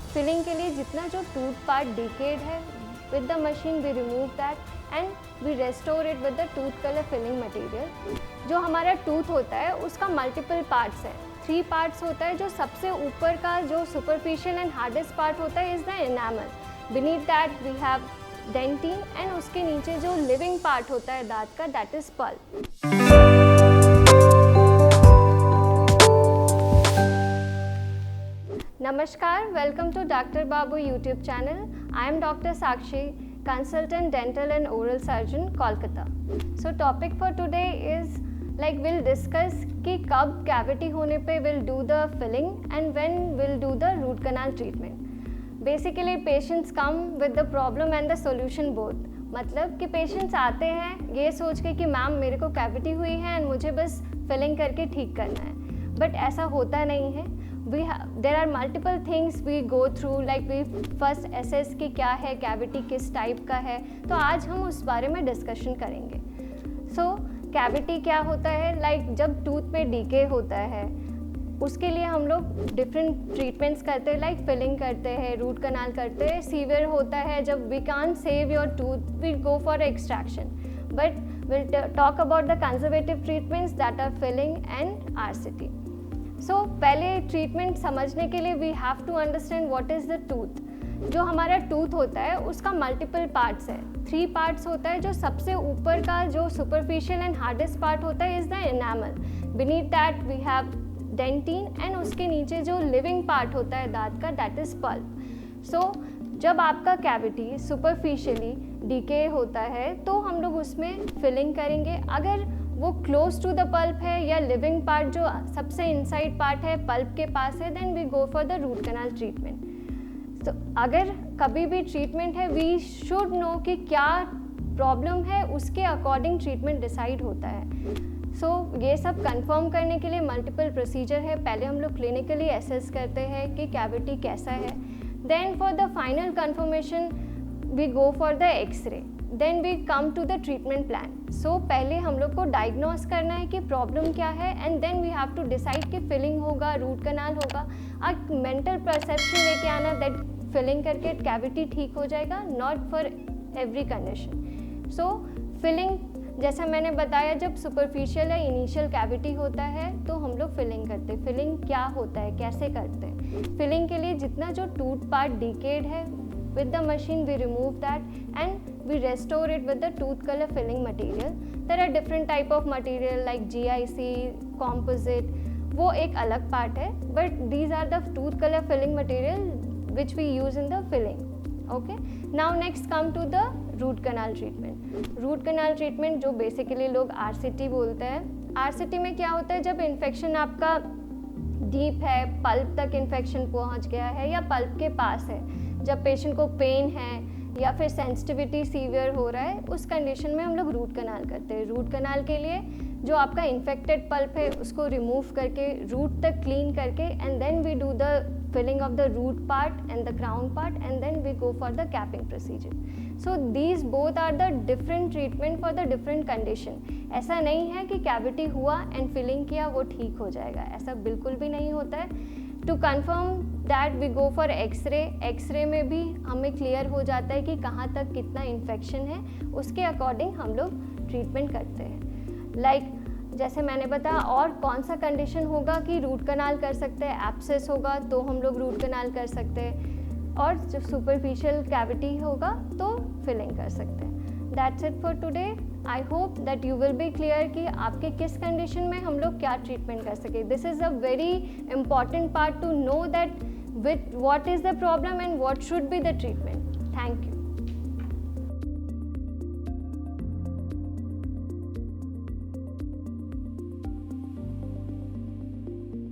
Filling के लिए जितना जो टूथ पार्ट डिकेड है, with the machine we remove that and we restore it with the tooth colour filling material. जो हमारा टूथ होता है उसका मल्टीपल पार्ट्स है, 3 पार्ट्स होता है। जो सबसे ऊपर का जो सुपरफिशियल एंड हार्डेस्ट पार्ट होता है is the enamel, beneath that we have dentin and उसके नीचे जो लिविंग पार्ट होता है दांत का, that is pulp. Namaskar, welcome to Dr. Babu YouTube channel. I am Dr. Sakshi, consultant dental and oral surgeon, Kolkata. So topic for today is we'll discuss कि कब cavity होने पे we'll do the filling and when we'll do the root canal treatment. Basically patients come with the problem and the solution both. मतलब कि patients आते हैं ये सोच के कि मैम मेरे को कैविटी हुई है एंड मुझे बस फिलिंग करके ठीक करना है, बट ऐसा होता नहीं है। There are multiple things we go through, we first assess कि क्या है कैविटी, किस टाइप का है, तो आज हम उस बारे में डिस्कशन करेंगे। सो कैविटी क्या होता है, जब टूथ पे डीके होता है उसके लिए हम लोग डिफरेंट ट्रीटमेंट्स करते हैं, फिलिंग करते हैं, रूट कनाल करते हैं। सीवियर होता है जब we can't save your tooth, we go for extraction, but will talk about the conservative treatments that are filling and RCT. So पहले ट्रीटमेंट समझने के लिए we have to understand what is the tooth. जो हमारा tooth होता है उसका multiple parts है, 3 पार्ट्स होता है। जो सबसे ऊपर का जो सुपरफिशियल एंड हार्डेस्ट पार्ट होता है is the enamel, beneath that we have dentin and उसके नीचे जो लिविंग पार्ट होता है दांत का, दैट इज़ पल्प। सो जब आपका कैविटी सुपरफिशियली डीके होता है तो हम लोग उसमें फिलिंग करेंगे। अगर वो क्लोज टू द पल्प है या लिविंग पार्ट जो सबसे इनसाइड पार्ट है पल्प के पास है, then we go for the root canal treatment. तो अगर कभी भी ट्रीटमेंट है वी शुड नो कि क्या प्रॉब्लम है, उसके अकॉर्डिंग ट्रीटमेंट डिसाइड होता है। सो ये सब कंफर्म करने के लिए मल्टीपल प्रोसीजर है। पहले हम लोग क्लिनिकली एसेस करते हैं कि कैविटी कैसा है, then for the final confirmation we go for the x ray, then we come to the treatment plan. So पहले हम लोग को डायग्नोस करना है कि प्रॉब्लम क्या है and then we have to decide कि फिलिंग होगा, रूट कनाल होगा। अब मेंटल परसेप्शन लेके आना दैट फिलिंग करके कैविटी ठीक हो जाएगा, not for every condition. So filling जैसा मैंने बताया, जब सुपरफिशियल या इनिशियल कैविटी होता है तो हम लोग फिलिंग करते हैं। फिलिंग क्या होता है, कैसे करते हैं? फिलिंग के लिए जितना जो टूथ पार्ट डिकेड है, with the machine we remove that and we restore it with the tooth color filling material. There are different type of material like GIC, composite, वो एक अलग पार्ट है, but these are the tooth color filling material which we use in the filling. Okay, now next come to the root canal treatment. root canal treatment जो basically लोग RCT बोलते हैं। RCT में क्या होता है, जब इन्फेक्शन आपका डीप है, पल्प तक इन्फेक्शन पहुंच गया है या पल्प के पास है, जब पेशेंट को पेन है या फिर सेंसिटिविटी सीवियर हो रहा है, उस कंडीशन में हम लोग रूट कनाल करते हैं। रूट कनाल के लिए जो आपका इन्फेक्टेड पल्प है उसको रिमूव करके रूट तक क्लीन करके and then we do the filling of the root part and the crown part and then we go for the capping procedure. So these both are the different treatment for the different condition. ऐसा नहीं है कि cavity हुआ and filling किया वो ठीक हो जाएगा, ऐसा बिल्कुल भी नहीं होता है। To confirm that we go for x ray. X ray में भी हमें क्लियर हो जाता है कि कहाँ तक कितना इन्फेक्शन है, उसके अकॉर्डिंग हम लोग ट्रीटमेंट करते हैं। जैसे मैंने बताया, और कौन सा कंडीशन होगा कि रूट कनाल कर सकते हैं, एब्सेस होगा तो हम लोग रूट कनाल कर सकते हैं, और जब सुपरफिशियल कैविटी होगा तो फिलिंग कर सकते हैं। That's it for today. I hope that you will be clear कि आपके किस कंडीशन में हम लोग क्या ट्रीटमेंट कर सके। This is a very important part to know that with what is the problem and what should be the treatment. Thank you.